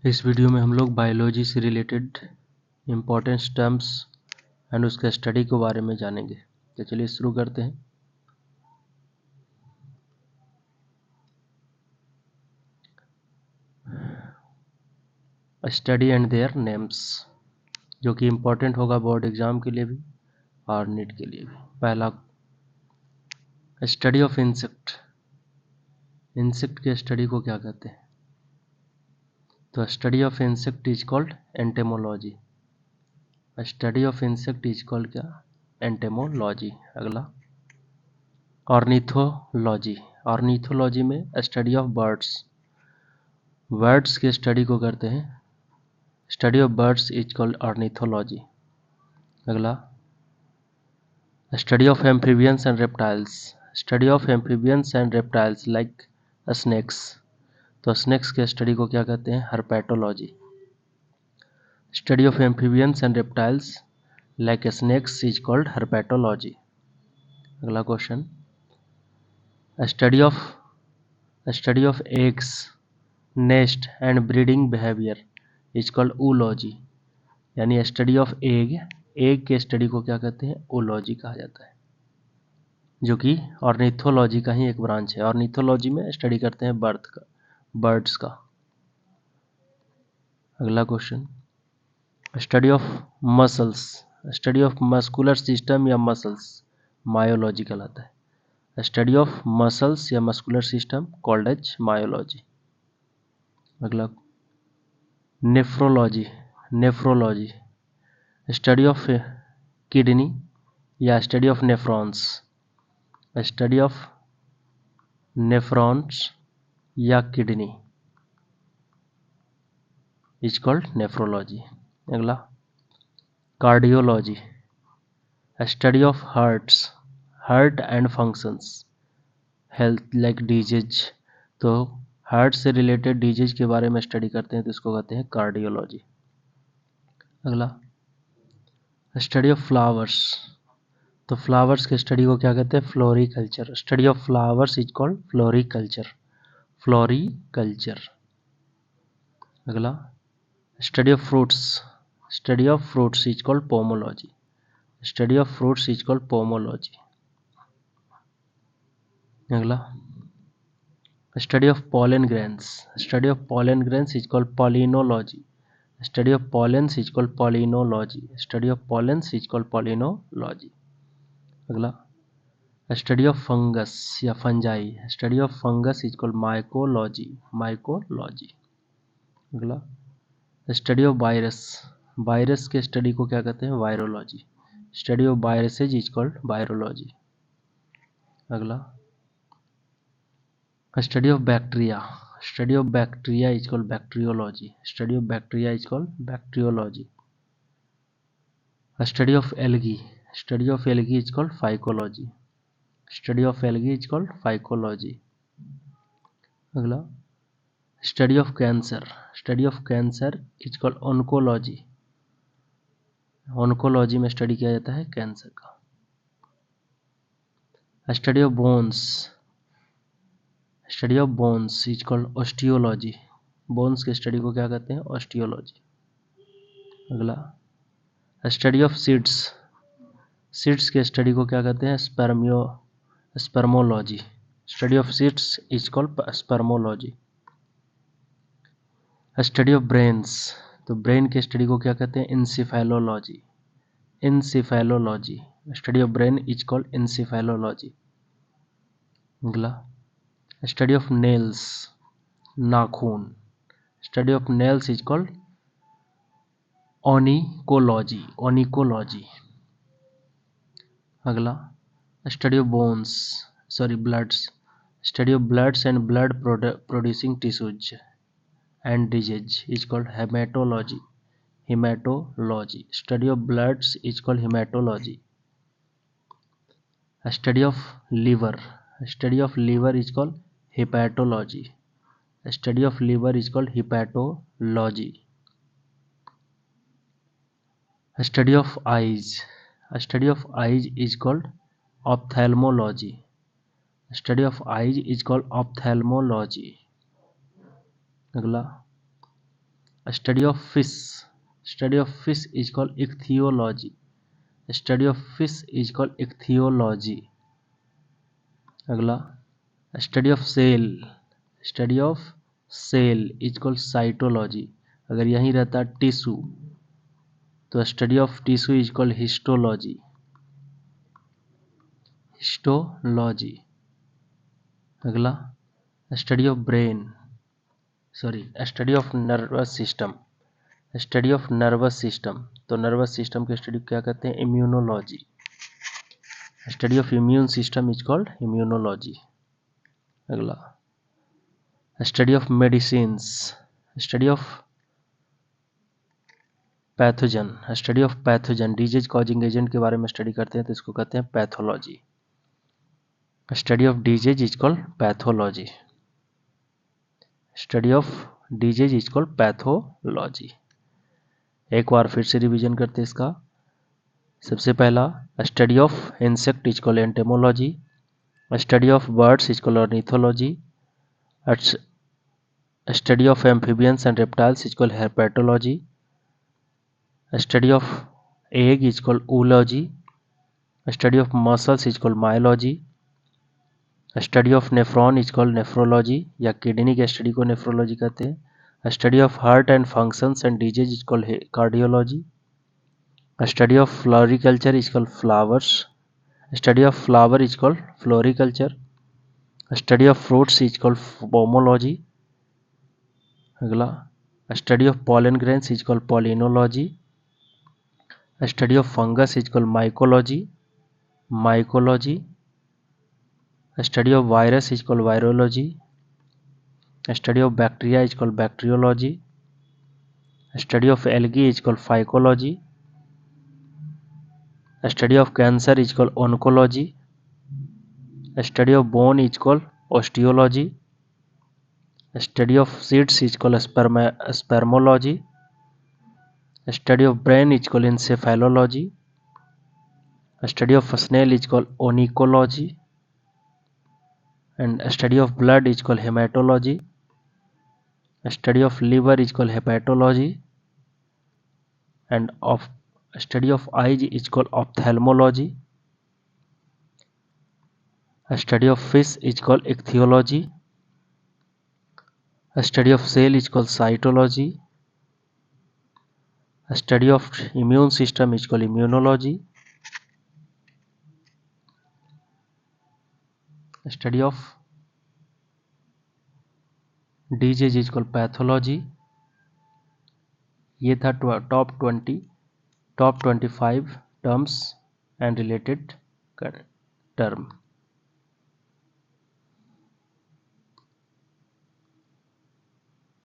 इस वीडियो में हम लोग बायोलॉजी से रिलेटेड इम्पोर्टेंट टर्म्स एंड उसके स्टडी के बारे में जानेंगे। तो चलिए शुरू करते हैं। स्टडी एंड देयर नेम्स, जो कि इम्पोर्टेंट होगा बोर्ड एग्जाम के लिए भी और नीट के लिए भी। पहला, स्टडी ऑफ इंसेक्ट। इंसेक्ट के स्टडी को क्या कहते हैं? तो study of insect is called entomology. Study of insect is called क्या? एंटेमोलॉजी। अगला, ऑर्निथोलॉजी। ऑर्निथोलॉजी में स्टडी ऑफ बर्ड्स। बर्ड्स के स्टडी को करते हैं। Study of birds is called ornithology. अगला, study of amphibians and reptiles. Study of amphibians and reptiles like snakes. तो snakes के स्टडी को क्या कहते हैं? Herpetology. Study of amphibians and reptiles like snakes is called herpetology. अगला question, study of eggs, nest and breeding behaviour is called oology. यानी study of egg के study को क्या कहते हैं? ऊलॉजी कहा जाता है, जो कि ऑर्निथोलॉजी का ही एक ब्रांच है। ऑर्निथोलॉजी में स्टडी करते हैं बर्ड्स का। अगला question, study of muscles. Study of muscular system या मसल्स मायोलॉजी कहलाता है। स्टडी ऑफ मसल्स या muscular system called as myology. अगला, nephrology. Nephrology, study of kidney या study of nephrons. Study of nephrons या किडनी इज कॉल्ड नेफ्रोलॉजी। अगला, cardiology. Study of heart and functions health like disease. तो heart से related disease के बारे में study करते हैं तो इसको कहते हैं कार्डियोलॉजी। अगला, स्टडी ऑफ फ्लावर्स। तो फ्लावर्स के स्टडी को क्या कहते हैं? Floriculture. Study of flowers is called floriculture. Floriculture. अगला, study of fruits. Study of fruits is called pomology. Study of fruits is called pomology. अगला, study of pollen grains. Study of pollen grains is called pollinology. Study of pollens is called pollinology. Study of pollens is called pollinology. अगला, study of fungus या fungi. Study of fungus is called mycology. Mycology. अगला, study of virus. Virus के study को क्या कहते हैं? Virology. Study of viruses is called virology. अगला, study of bacteria. Study of bacteria is called bacteriology. Study of bacteria is called bacteriology. Study of algae. Study of algae is called phycology. Study of algae is called phycology. अगला, study of cancer. Study of cancer is called oncology. Oncology में study किया जाता है cancer का। Study of bones. Study of bones is called osteology. Bones के study को क्या कहते हैं? ऑस्टियोलॉजी। अगला, स्टडी ऑफ सीड्स। सीड्स के स्टडी को क्या कहते हैं? Spermology. Study of seeds is called spermology. Study of brains. तो ब्रेन के स्टडी को क्या कहते हैं? Encephalology. Encephalology. Study of brain is called encephalology. अगला, स्टडी ऑफ नेल्स, नाखून। Study of nails is called onychology. Onychology. अगला, study of bones bloods. Study of bloods and blood producing tissues and disease is called haematology. Haematology. Study of bloods is called haematology. Study of liver. Study of liver is called hepatology. Study of liver is called hepatology. Study of eyes. Study of eyes is called ophthalmology. Study of eyes is called ophthalmology. अगला, Study of fish. Study of fish is called ichthyology. Study of fish is called ichthyology. अगला study of cell. Study of cell is called cytology. अगर यहीं रहता tissue तो study of tissue is called histology. Histology. अगला study of brain, sorry study of nervous system. Study of nervous system, तो nervous system की study क्या कहते हैं? Immunology. Study of immune system is called immunology. अगला study of medicines. Study of pathogen. Study of pathogen, disease causing agent के बारे में study करते हैं तो इसको कहते हैं pathology. Study of disease is called pathology. Study of disease is called pathology. एक बार फिर से रिवीजन करते हैं इसका. सबसे पहला study of insect is called entomology. Study of birds is called ornithology. Study of amphibians and reptiles is called herpetology. Study of egg is called oology. Study of muscles is called myology. Study of nephron is called nephrology या kidney के study को nephrology कहते हैं. Study of heart and functions and disease is called cardiology. Study of floriculture is called flowers. Study of flower is called floriculture. Study of fruits is called pomology. अगला study of pollen grains is called pollinology. Study of fungus is called mycology. Study of virus is called virology. Study of bacteria is called bacteriology. Study of algae is called phycology. Study of cancer is called oncology. Study of bone is called osteology. Study of seeds is called spermology. Study of brain is called encephalology. Study of snail is called onychology. And study of blood is called hematology. Study of liver is called hepatology. And of study of eyes is called ophthalmology. A study of fish is called ichthyology. A study of cell is called cytology. A study of immune system is called immunology. A study of disease is called pathology. ये था top 25 terms and related term.